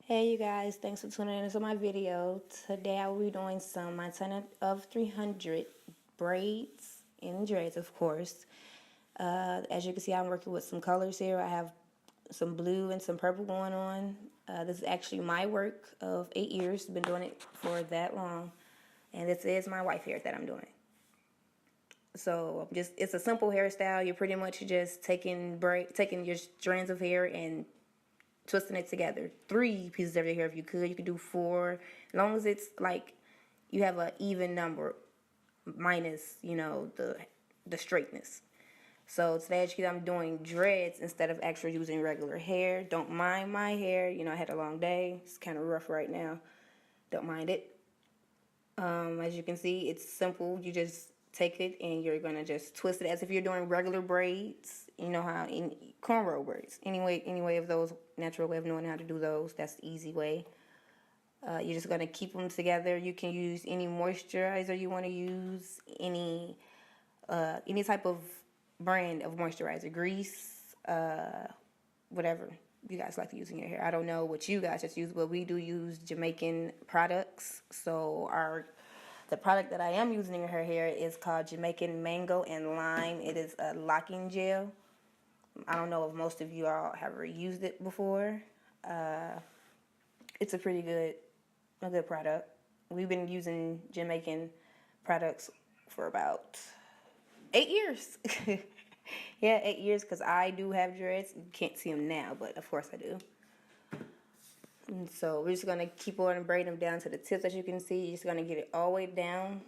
Hey you guys, thanks for tuning into my video. Today I will be doing some Montana of 300 braids in dreads, of course. As you can see, I'm working with some colors here. I have some blue and some purple going on. This is actually my work of 8 years. Been doing it for that long. And this is my wife hair that I'm doing. So it's a simple hairstyle. You're pretty much just taking your strands of hair and twisting it together. 3 pieces of your hair if you could. You could do 4, as long as it's like you have an even number minus, the straightness. So today, as you can see, I'm doing dreads instead of actually using regular hair. Don't mind my hair. I had a long day. It's kind of rough right now. Don't mind it. As you can see, it's simple. You just take it and you're gonna just twist it as if you're doing regular braids. You know how in cornrow braids. Any way of those, natural way of knowing how to do those. That's the easy way. You're just gonna keep them together. You can use any moisturizer you want to use, any type of brand of moisturizer, grease, whatever you guys like to use in your hair. I don't know what you guys just use, but we do use Jamaican products. So the product that I am using in her hair is called Jamaican Mango and Lime. It is a locking gel. I don't know if most of you all have ever used it before. It's a good product. We've been using Jamaican products for about 8 years. Yeah, 8 years, because I do have dreads. You can't see them now, but of course I do. And so we're just going to keep on and braid them down to the tips. As you can see, you're just going to get it all the way down.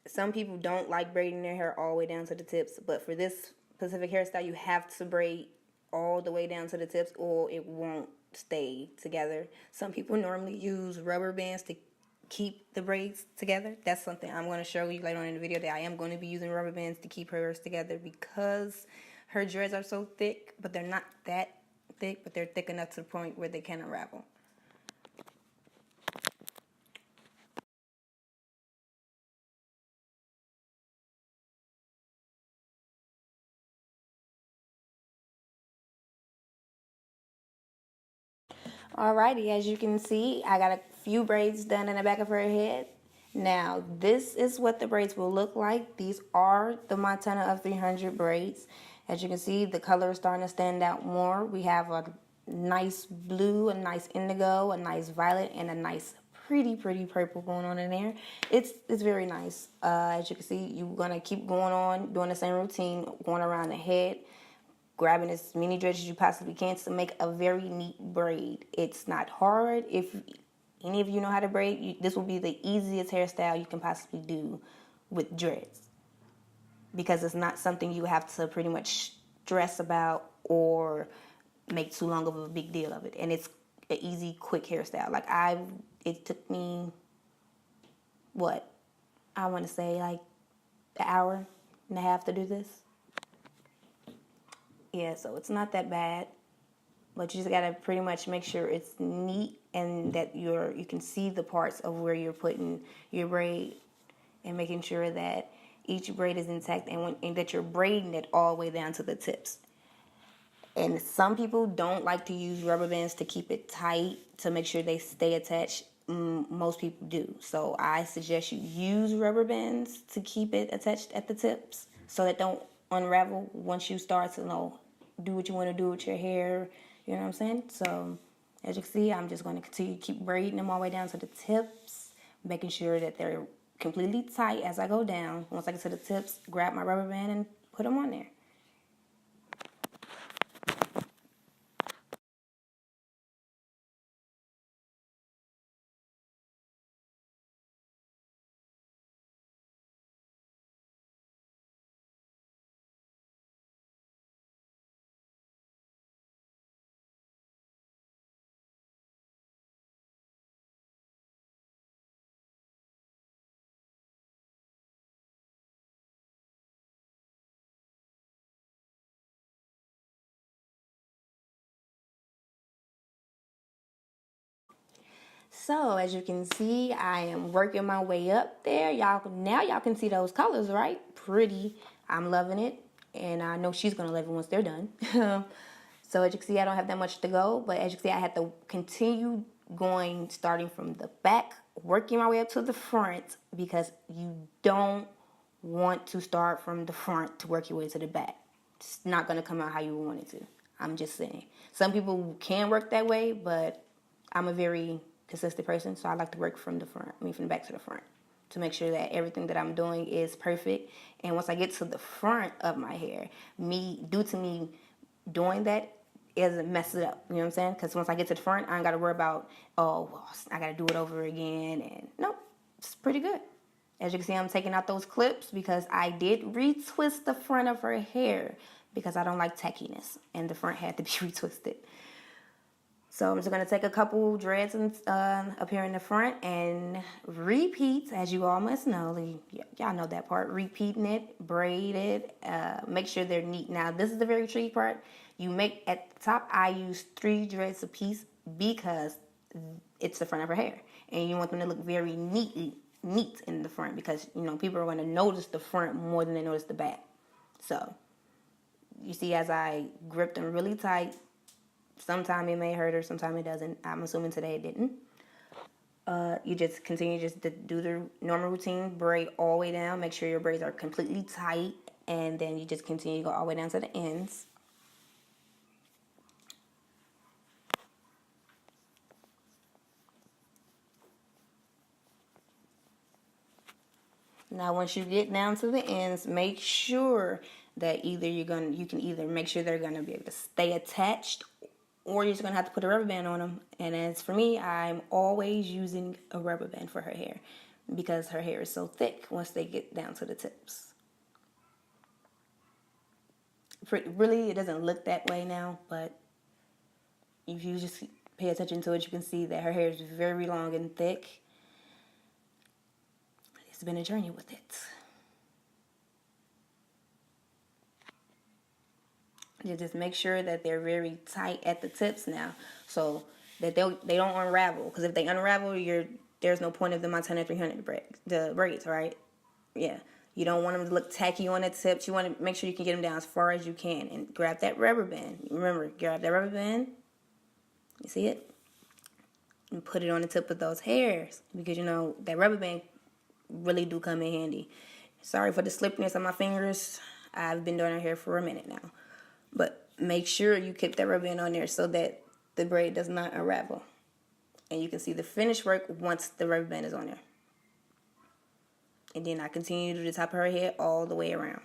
Some people don't like braiding their hair all the way down to the tips, but for this specific hairstyle, you have to braid all the way down to the tips or it won't stay together. Some people normally use rubber bands to keep the braids together. That's something I'm going to show you later on in the video, that I am going to be using rubber bands to keep hers together because her dreads are so thick, but they're not that thick, but they're thick enough to the point where they can unravel. Alrighty, as you can see, I got a few braids done in the back of her head. Now, this is what the braids will look like. These are the Montana of 300 braids. As you can see, the color is starting to stand out more. We have a nice blue, a nice indigo, a nice violet, and a nice pretty purple going on in there. It's very nice. As you can see, you're going to keep going on, doing the same routine, going around the head, grabbing as many dreads as you possibly can to make a very neat braid. It's not hard. If any of you know how to braid, this will be the easiest hairstyle you can possibly do with dreads, because it's not something you have to pretty much stress about or make too long of a big deal of it. And it's an easy, quick hairstyle. It took me, I want to say like an hour and a half to do this. Yeah, so it's not that bad, but you just gotta pretty much make sure it's neat and that you can see the parts of where you're putting your braid, and making sure that each braid is intact and that you're braiding it all the way down to the tips. And some people don't like to use rubber bands to keep it tight, to make sure they stay attached. Most people do. So I suggest you use rubber bands to keep it attached at the tips so that don't unravel once you start to do what you want to do with your hair. You know what I'm saying? So as you can see, I'm just going to continue to keep braiding them all the way down to the tips, making sure that they're completely tight as I go down. Once I get to the tips, grab my rubber band and put them on there. So as you can see, I am working my way up there. Y'all can see those colors, right? Pretty. I'm loving it, and I know she's gonna love it once they're done. So as you can see, I don't have that much to go, but as you can see, I had to continue going, starting from the back, working my way up to the front, because you don't want to start from the front to work your way to the back. It's not going to come out how you want it to. I'm just saying. Some people can work that way, but I'm a very consistent person, so I like to work from the front, from the back to the front, to make sure that everything that I'm doing is perfect. And once I get to the front of my hair, due to me doing that, isn't mess it up. You know what I'm saying? Because once I get to the front, I ain't got to worry about, oh, well, I got to do it over again. And nope, it's pretty good. As you can see, I'm taking out those clips because I did retwist the front of her hair because I don't like tackiness, and the front had to be retwisted. So I'm just going to take a couple dreads up here in the front and repeat, as you all must know. Y'all know that part. Repeating it, braid it, make sure they're neat. Now, this is the very tricky part. You make, at the top, I use 3 dreads a piece because it's the front of her hair. And you want them to look very neat in the front because, people are going to notice the front more than they notice the back. So, you see as I grip them really tight, sometime it may hurt her, sometime it doesn't. I'm assuming today it didn't. You just continue to do the normal routine, braid all the way down. Make sure your braids are completely tight, and then you just continue to go all the way down to the ends. Now, once you get down to the ends, make sure that you can either make sure they're gonna be able to stay attached, or you're just gonna have to put a rubber band on them. And as for me, I'm always using a rubber band for her hair because her hair is so thick once they get down to the tips. Really, it doesn't look that way now, but if you just pay attention to it, you can see that her hair is very long and thick. It's been a journey with it. You just make sure that they're very tight at the tips now, so that they don't unravel. Because if they unravel, there's no point of the Montana 300 braids, right? Yeah. You don't want them to look tacky on the tips. You want to make sure you can get them down as far as you can. And grab that rubber band. Remember, grab that rubber band. You see it? And put it on the tip of those hairs. Because, that rubber band really do come in handy. Sorry for the slipness on my fingers. I've been doing her hair for a minute now. But make sure you keep that rubber band on there so that the braid does not unravel. And you can see the finished work once the rubber band is on there. And then I continue to do the top of her head all the way around.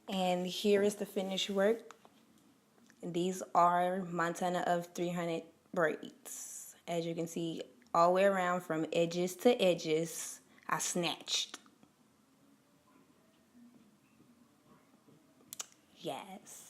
And here is the finished work. These are Montana of 300 braids. As you can see, all the way around from edges to edges, I snatched. Yes.